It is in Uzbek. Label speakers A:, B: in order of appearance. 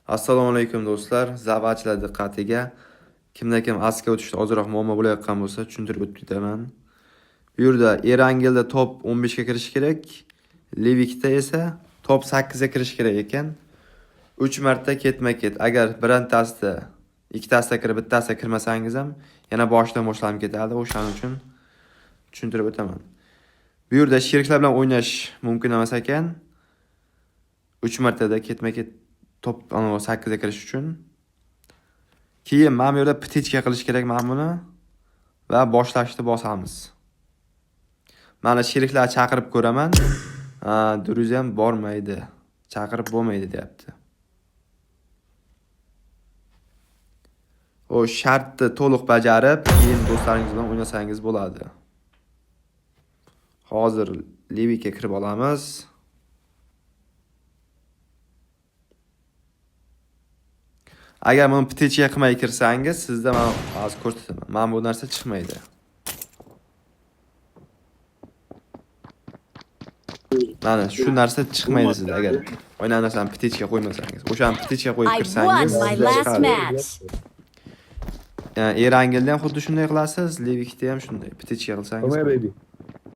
A: Assalomu alaykum do'stlar. Zavachilar diqqatiga. Kimda kim aska o'tishda ozroq muammo bo'layotgan bo'lsa, tushuntirib o'tib ketaman. Bu yerda Erangelda top 15 ga kirish kerak. Levikda esa top 8 ga kirish kerak ekan. 3 marta ketma-ket. Agar birontasida, ikkitasida kirib, bittasida kirmasangiz ham yana boshdan boshlanib ketadi. O'shaning uchun tushuntirib o'taman. Bu yerda sheriklar bilan o'ynash mumkin emas ekan. 3 martada ketma-ket top 8 ga kirish uchun. Keyin mana bu yerda ptichka qilish kerak mana buni va boshlashni bosamiz. Mana sheriklar chaqirib ko'raman. Duruz ham bormaydi. Chaqirib bo'lmaydi deyapti. O shartni to'liq bajarib, keyin do'stlaringiz bilan o'ynasangiz bo'ladi. Hozir Levikka kirib olamiz. Agar buni ptichka qilmay kirsangiz, sizda men hozir ko'rsataman. Men bu narsa chiqmaydi. Mana shu narsa chiqmaydi sizda agar o'ynan narsani ptichka qo'ymasangiz. O'shani ptichka qo'yib kirsangiz, sizda chiqadi. Erangelda ham xuddi shunday qilasiz, Levikda ham shunday. Ptichka qilsangiz.